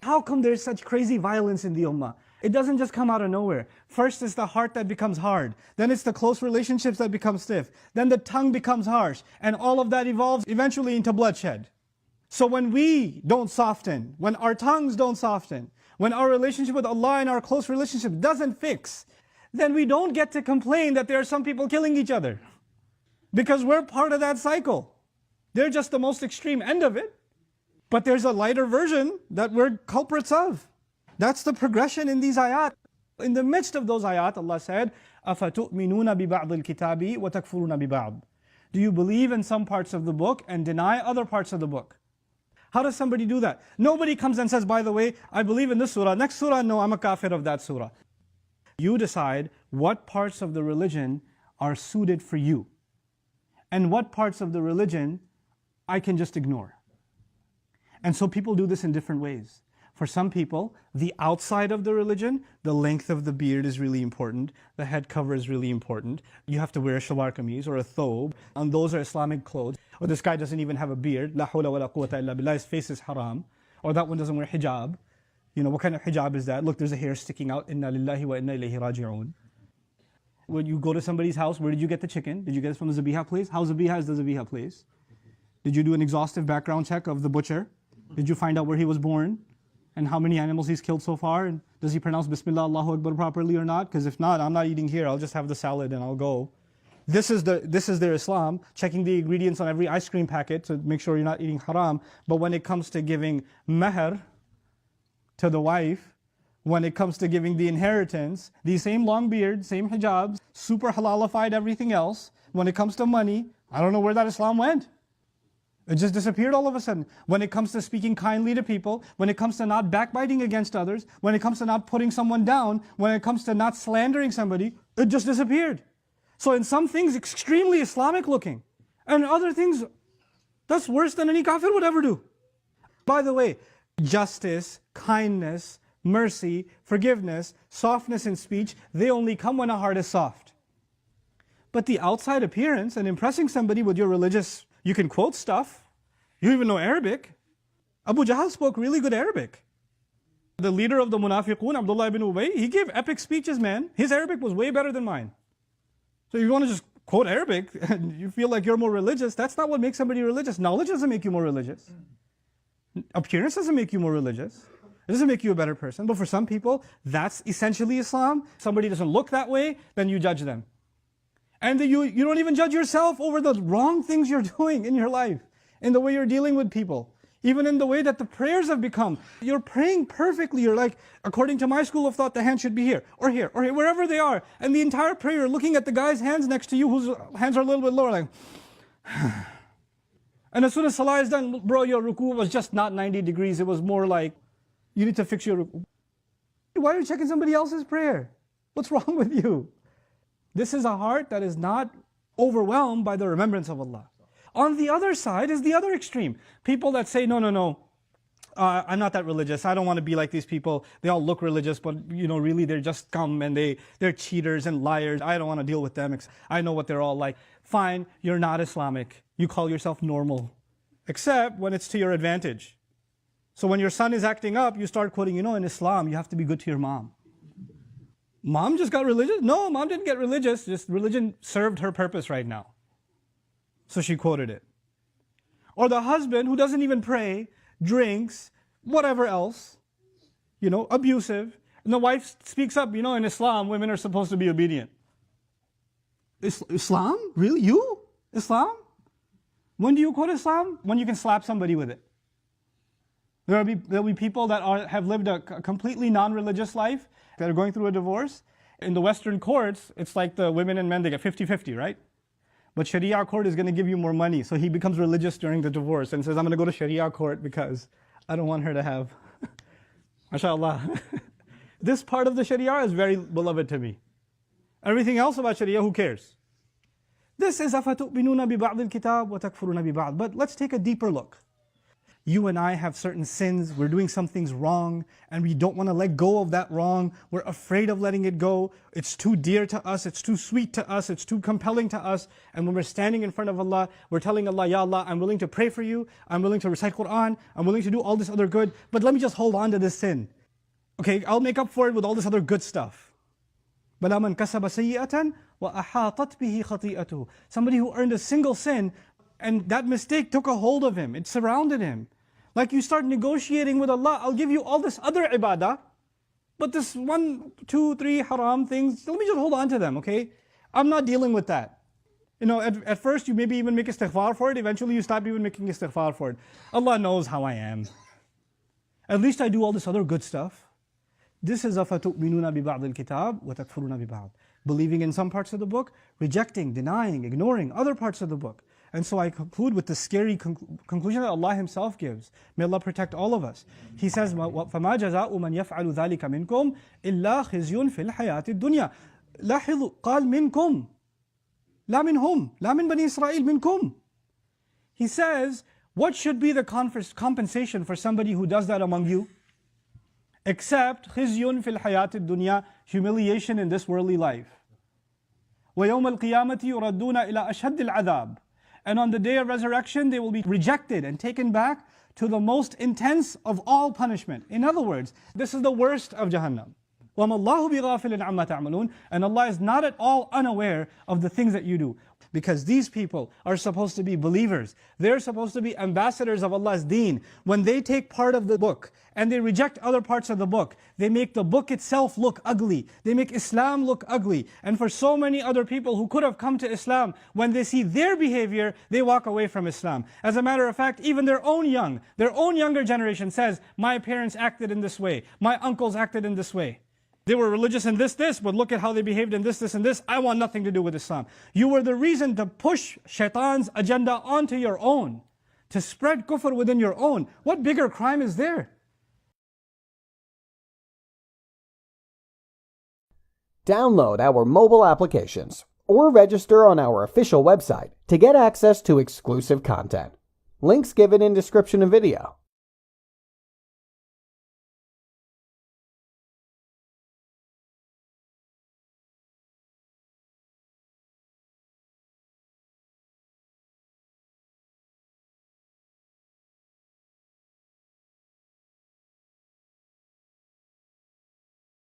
How come there's such crazy violence in the ummah? It doesn't just come out of nowhere. First it's the heart that becomes hard. Then it's the close relationships that become stiff. Then the tongue becomes harsh. And all of that evolves eventually into bloodshed. So when we don't soften, when our tongues don't soften, when our relationship with Allah and our close relationship doesn't fix, then we don't get to complain that there are some people killing each other. Because we're part of that cycle. They're just the most extreme end of it. But there's a lighter version that we're culprits of. That's the progression in these ayat. In the midst of those ayat, Allah said, أَفَتُؤْمِنُونَ بِبَعْضِ الْكِتَابِ وَتَكْفُرُونَ بِبَعْضِ. Do you believe in some parts of the book and deny other parts of the book? How does somebody do that? Nobody comes and says, by the way, I believe in this surah. Next surah, no, I'm a kafir of that surah. You decide what parts of the religion are suited for you. And what parts of the religion I can just ignore. And so people do this in different ways. For some people, the outside of the religion, the length of the beard is really important. The head cover is really important. You have to wear a shalwar kameez or a thobe. And those are Islamic clothes. Or this guy doesn't even have a beard. La hawla wa la quwwata illa billah. His face is haram. Or that one doesn't wear hijab. You know, what kind of hijab is that? Look, there's a hair sticking out. Inna lillahi wa inna ilayhi raji'un. When you go to somebody's house, where did you get the chicken? Did you get it from the zabiha place? How zabiha is the zabiha place? Did you do an exhaustive background check of the butcher? Did you find out where he was born? And how many animals he's killed so far? And does he pronounce Bismillah Allahu Akbar properly or not? Because if not, I'm not eating here. I'll just have the salad and I'll go. This is their Islam, checking the ingredients on every ice cream packet to make sure you're not eating haram. But when it comes to giving meher to the wife, when it comes to giving the inheritance, the same long beard, same hijabs, super halalified everything else. When it comes to money, I don't know where that Islam went. It just disappeared all of a sudden. When it comes to speaking kindly to people, when it comes to not backbiting against others, when it comes to not putting someone down, when it comes to not slandering somebody, it just disappeared. So in some things, extremely Islamic looking. And other things, that's worse than any kafir would ever do. By the way, justice, kindness, mercy, forgiveness, softness in speech, they only come when a heart is soft. But the outside appearance and impressing somebody with your religious, you can quote stuff. You even know Arabic. Abu Jahl spoke really good Arabic. The leader of the Munafiqun, Abdullah ibn Ubay, he gave epic speeches, man. His Arabic was way better than mine. So if you want to just quote Arabic and you feel like you're more religious, that's not what makes somebody religious. Knowledge doesn't make you more religious. Appearance doesn't make you more religious. It doesn't make you a better person. But for some people, that's essentially Islam. Somebody doesn't look that way, then you judge them. And you don't even judge yourself over the wrong things you're doing in your life, in the way you're dealing with people, even in the way that the prayers have become. You're praying perfectly. You're like, according to my school of thought, the hand should be here, or here, or here, wherever they are. And the entire prayer, you're looking at the guy's hands next to you, whose hands are a little bit lower, like, and as soon as salah is done, bro, your ruku was just not 90 degrees. It was more like, you need to fix your ruku. Why are you checking somebody else's prayer? What's wrong with you? This is a heart that is not overwhelmed by the remembrance of Allah. On the other side is the other extreme. People that say, no, I'm not that religious. I don't want to be like these people. They all look religious, but really they're just scum and they're cheaters and liars. I don't want to deal with them. I know what they're all like. Fine, you're not Islamic. You call yourself normal. Except when it's to your advantage. So when your son is acting up, you start quoting, in Islam, you have to be good to your mom. Mom just got religious? No, mom didn't get religious. Just religion served her purpose right now. So she quoted it. Or the husband who doesn't even pray, drinks, whatever else, abusive. And the wife speaks up, in Islam, women are supposed to be obedient. Islam? Really? You? Islam? When do you quote Islam? When you can slap somebody with it. There'll be people that have lived a completely non-religious life that are going through a divorce. In the Western courts, it's like the women and men, they get 50-50, right? But Sharia court is going to give you more money. So he becomes religious during the divorce and says, I'm going to go to Sharia court because I don't want her to have, mashallah. This part of the Sharia is very beloved to me. Everything else about Sharia, who cares? This is أَفَتُؤْمِنُونَ بِبَعْضِ الْكِتَابِ وَتَكْفُرُونَ بِبَعْضِ. But let's take a deeper look. You and I have certain sins, we're doing some things wrong, and we don't want to let go of that wrong. We're afraid of letting it go. It's too dear to us, it's too sweet to us, it's too compelling to us. And when we're standing in front of Allah, we're telling Allah, Ya Allah, I'm willing to pray for you, I'm willing to recite Quran, I'm willing to do all this other good, but let me just hold on to this sin. Okay, I'll make up for it with all this other good stuff. بَلَا مَنْ كَسَبَ سَيِّئَةً وَأَحَاطَتْ بِهِ خَطِيئَتُهُ. Somebody who earned a single sin, and that mistake took a hold of him, it surrounded him. Like you start negotiating with Allah, I'll give you all this other ibadah, but this 1, 2, 3 haram things, let me just hold on to them, okay? I'm not dealing with that. You know, at first you maybe even make istighfar for it, eventually you stop even making istighfar for it. Allah knows how I am. At least I do all this other good stuff. This is أَفَتُؤْمِنُونَ بِبَعْضِ الْكِتَابِ وَتَكْفُرُونَ بِبَعْضِ. Believing in some parts of the book, rejecting, denying, ignoring other parts of the book. And so I conclude with the scary conclusion that Allah Himself gives. May Allah protect all of us. He says, فَمَا جَزَاءُ مَنْ يَفْعَلُ ذَلِكَ مِنْكُمْ إِلَّا خِزْيٌ فِي الْحَيَاةِ الدُّنْيَا. لاحظوا قال منكم لا منهم لا من بني إسرائيل منكم. He says, what should be the compensation for somebody who does that among you? Except خِزْيٌ فِي الْحَيَاةِ الدُّنْيَا, humiliation in this worldly life. وَيَوْمَ الْقِيَامَةِ يُرَدُّونَ إِلَى أَشَدِّ الْعَذَابِ. And on the day of resurrection, they will be rejected and taken back to the most intense of all punishment. In other words, this is the worst of Jahannam. وَمَا اللَّهُ بِغَافِلٍ عَمَّا تَعْمَلُونَ. And Allah is not at all unaware of the things that you do. Because these people are supposed to be believers. They're supposed to be ambassadors of Allah's deen. When they take part of the book and they reject other parts of the book, they make the book itself look ugly. They make Islam look ugly. And for so many other people who could have come to Islam, when they see their behavior, they walk away from Islam. As a matter of fact, even their own younger generation says, my parents acted in this way. My uncles acted in this way. They were religious in this, but look at how they behaved in this, and this. I want nothing to do with Islam. You were the reason to push shaitan's agenda onto your own, to spread kufr within your own. What bigger crime is there? Download our mobile applications or register on our official website to get access to exclusive content. Links given in description of video.